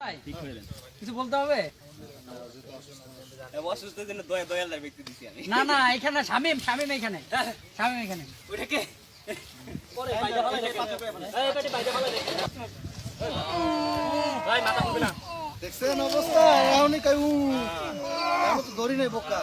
ভাই কিছু বলতে হবে অসুস্থের জন্য দয়ালদার ব্যক্তি দিছি আমি। না না এখানে শামিম এখানে শামিম এখানে ওটা কে পরে বাইরে ভালো দেখে এই পেটে বাইরে ভালো দেখে ভাই মাথা খুলবে না দেখছেন অবস্থা এমনই কাউ এমন তো ধরি নাই বোকা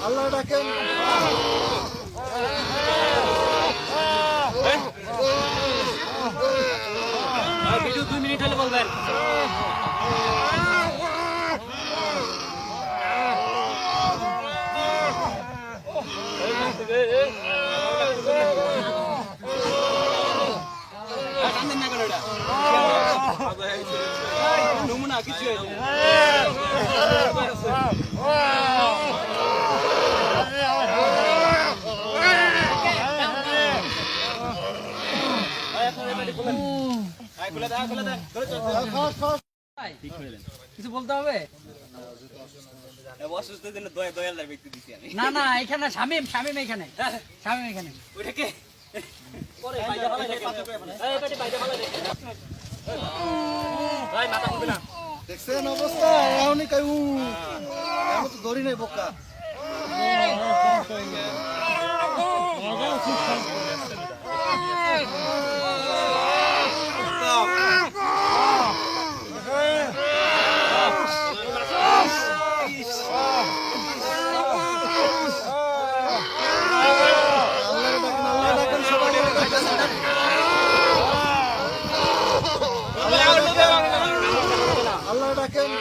আল্লাহ ডাকেন ভিডিও 2 মিনিট হলে বলবেন নমুনা কিছু কিছু বলতে হবে অসুস্থের জন্য দয়ালদার ব্যক্তি দিছি আমি। না না এখানে শামিম এখানে শামিম এখানে ওটা কে পরে বাইরে ভালো দেখে এই পেটে বাইরে ভালো দেখে ভাই মাথা খুলবে না দেখছেন অবস্থা এমনই কাউ এমন তো ধরি নাই বোকা আল্লাহ ডাকেন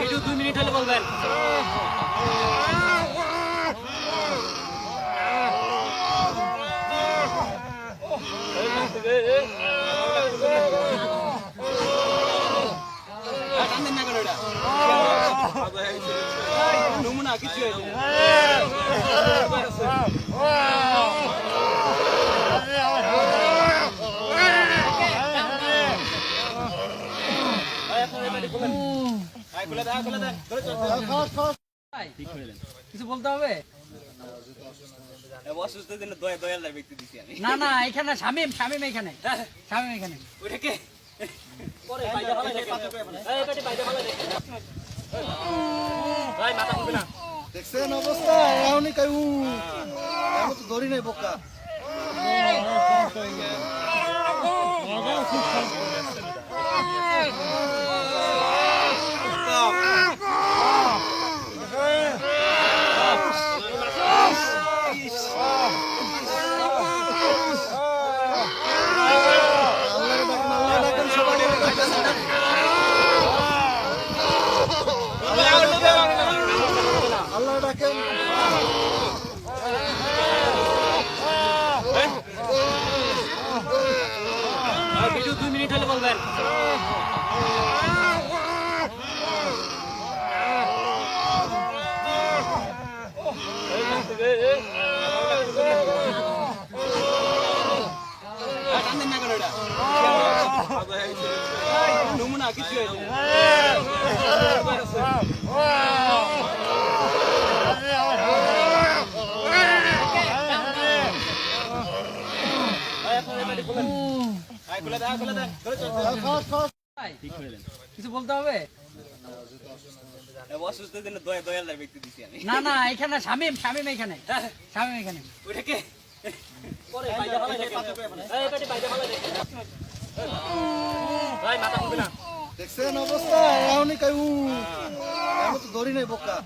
ভিডিও 2 মিনিট হলে বলবেন নমুনা কিছু ভাই কিছু বলতে হবে অসুস্থের জন্য দয়ালদার ব্যক্তি দিছি আমি। না না এখানে শামিম এখানে শামিম এখানে ওটা কে পরে বাইরে ভালো দেখে এই পেটে বাইরে ভালো দেখে ভাই মাথা খুলবে না দেখছেন অবস্থা এমনই কাউ এমন তো ধরি নাই বোকা আল্লাহ ডাকেন সবাই আল্লাহ ডাকেন ভিডিও 2 মিনিট হলে বলবেন নমুনা কিছু ভাই কিছু বলতে হবে অসুস্থের জন্য দয়ালদার ব্যক্তি দিছি আমি। না না এখানে শামিম এখানে শামিম এখানে ওটা কে পরে বাইরে ভালো দেখে এই পেটে বাইরে ভালো দেখে ভাই মাথা খুলবে না দেখছেন অবস্থা এমনই কাউ এমন তো ধরি নাই বোকা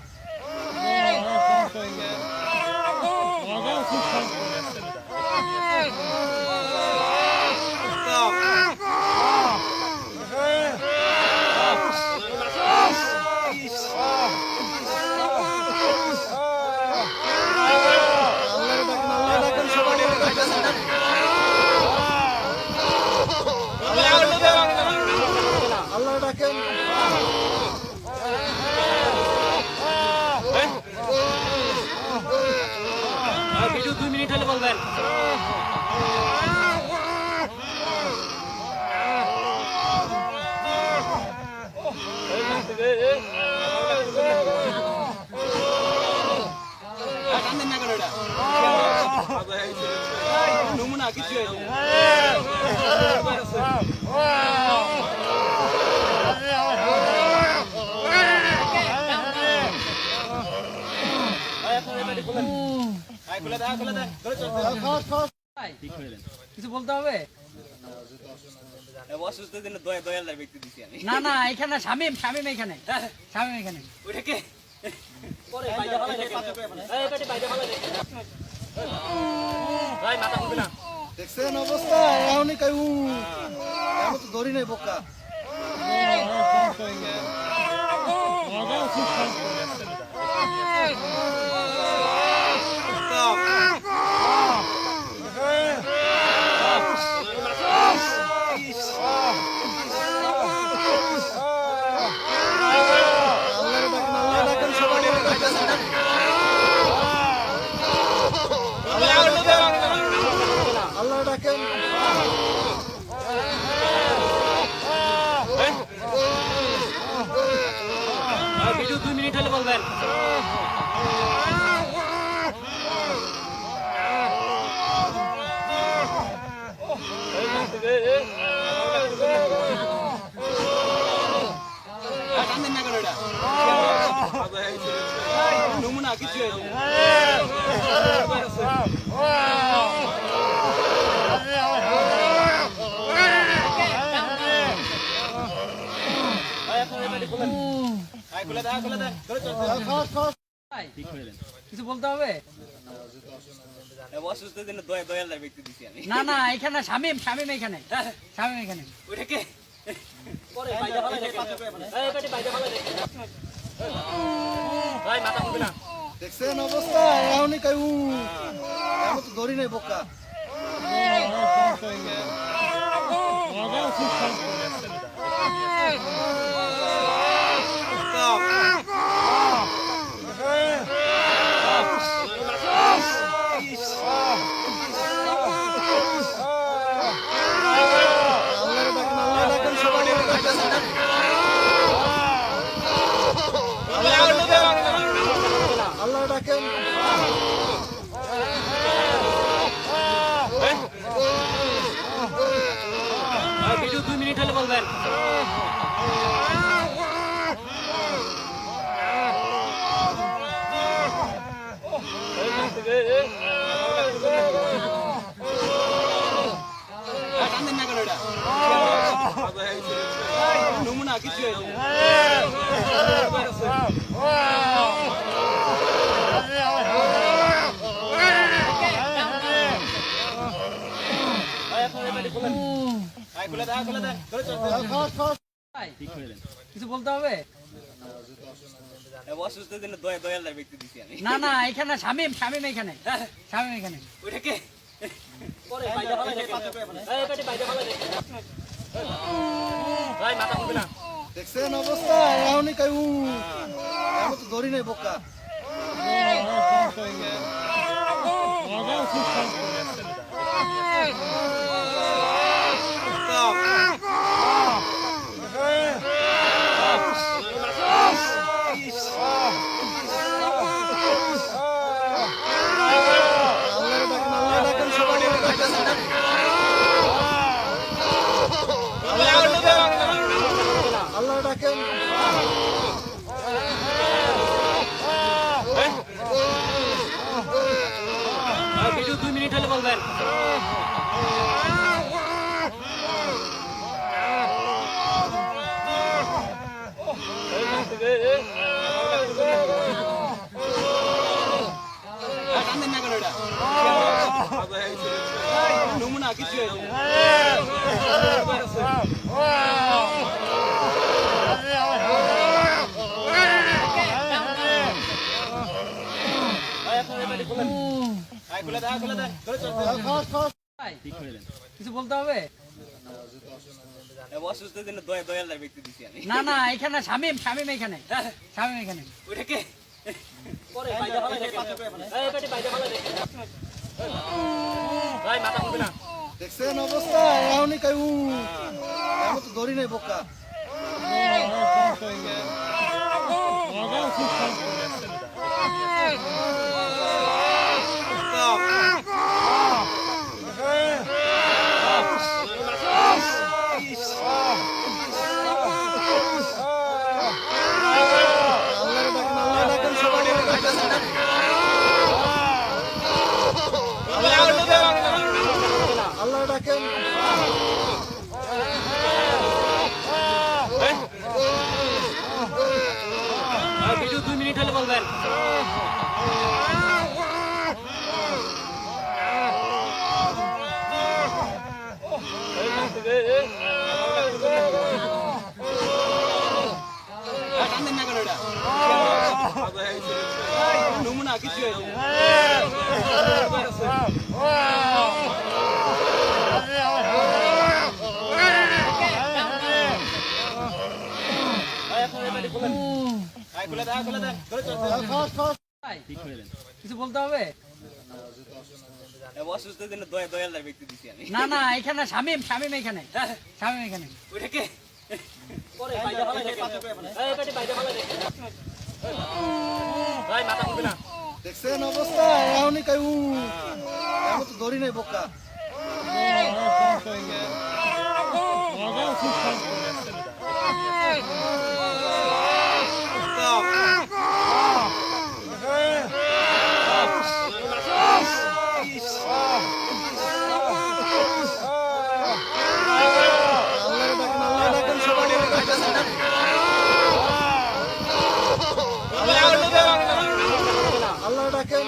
কিছু হয়েছে খুলে দে ধরে চল ভাই, কিছু বলতে হবে? অসুস্থ দিন দয়ালদার ব্যক্তি দিছি আমি না না, এখানে শামিম শামিম এখানে শামিম এখানে ওটা কে পরে বাইরে ভালো দেখে এই পেটে বাইরে ভালো দেখে ভাই মাথা মুখে না দেখছেন অবস্থা এমনই কাউ এমন তো ধরি নাই বোকা আল্লাহ ডাকেন ভিডিও 2 মিনিট হলে বলবেন নমুনা কিছু হয়েছে খুলে দে ধরে চল ভাই, কিছু বলতে হবে? অসুস্থ দিন দয়ালদার ব্যক্তি দিছি আমি না না, এখানে শামিম শামিম এখানে শামিম এখানে ওটা কে পরে বাইরে ভালো দেখে এই পেটে বাইরে ভালো দেখে ভাই মাথা মুখে না দেখছেন অবস্থা এমনই কাউ এমন তো ধরি নাই বোকা আল্লাহ ডাকেন সবাই আল্লাহ ডাকেন ভিডিও 2 মিনিট হলে বলবেন নমুনা কিছু হয়েছে খুলে দে ধরে চল ভাই, কিছু বলতে হবে? অসুস্থ দিন দয়ালদার ব্যক্তি দিছি আমি না না, এখানে শামিম শামিম এখানে শামিম এখানে ওটা কে পরে বাইরে ভালো দেখে এই পেটে বাইরে ভালো দেখে ভাই মাথা মুখে না দেখছেন অবস্থা এমনই কাউ এমন তো ধরি নাই বোকা আল্লাহ ডাকেন সবাই আল্লাহ ডাকেন ভিডিও 2 মিনিট হলে বলবেন নমুনা কিছু হয়েছে খুলে দে ধরে চল ভাই, কিছু বলতে হবে? অসুস্থ দিন দয়ালদার ব্যক্তি দিছি আমি না না, এখানে শামিম শামিম এখানে শামিম এখানে ওটা কে পরে বাইরে ভালো দেখে এই পেটে বাইরে ভালো দেখে ভাই মাথা মুখে না দেখছেন অবস্থা এমনই কাউ এমন তো ধরি নাই বোকা জানেন না কেন এটা নমুনা কিছু হয়েছে খুলে দেয় ধরে চল ভাই, কিছু বলতে হবে? অসুস্থ দিনে দয়ালদার ব্যক্তি দিছি আমি না না এখানে শামিম শামিম এখানে শামিম এখানে ওইটাকে পরে বাইরে ভালো দেখে এই পেটে বাইরে ভালো দেখে ভাই মাথা খুলবে না দেখছেন অবস্থা এখনই কাই আমি তো ধরি নাই বোকা আল্লাহ ডাকেন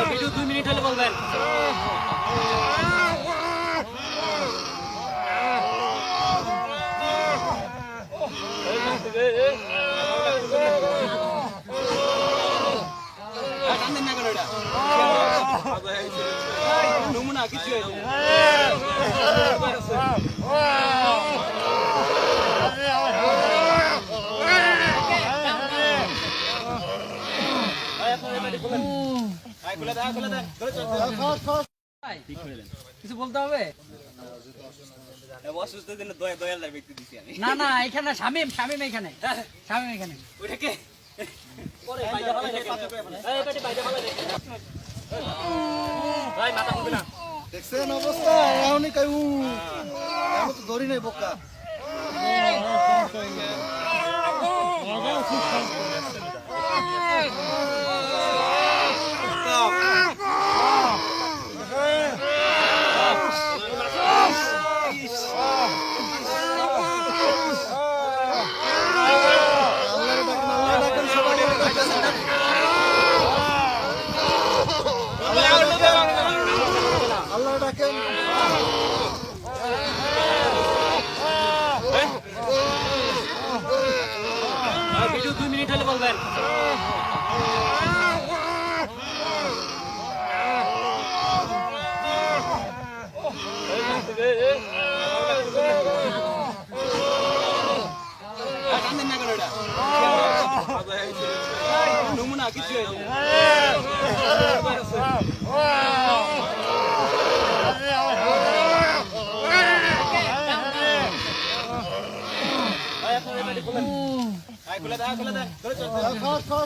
ভিডিও 2 মিনিট হলে বলবেন জানেন না কেন এটা নমুনা কিছু হয়েছে খুলে দেয় ধরে চল ভাই, কিছু বলতে হবে? অসুস্থ দিনে দয়ালদার ব্যক্তি দিছি আমি না না এখানে শামিম শামিম এখানে শামিম এখানে ওইটাকে পরে বাইরে ভালো দেখে এই পেটে বাইরে ভালো দেখে ভাই মাথা খুলবে না দেখছেন অবস্থা এখনই কাই আমি তো ধরি নাই বোকা আল্লাহ ডাকেন সবাই আল্লাহ ডাকেন ভিডিও 2 মিনিট হলে বলবেন জানেন না কেন এটা নমুনা কিছু হয়েছে খুলে দেয় ধরে চল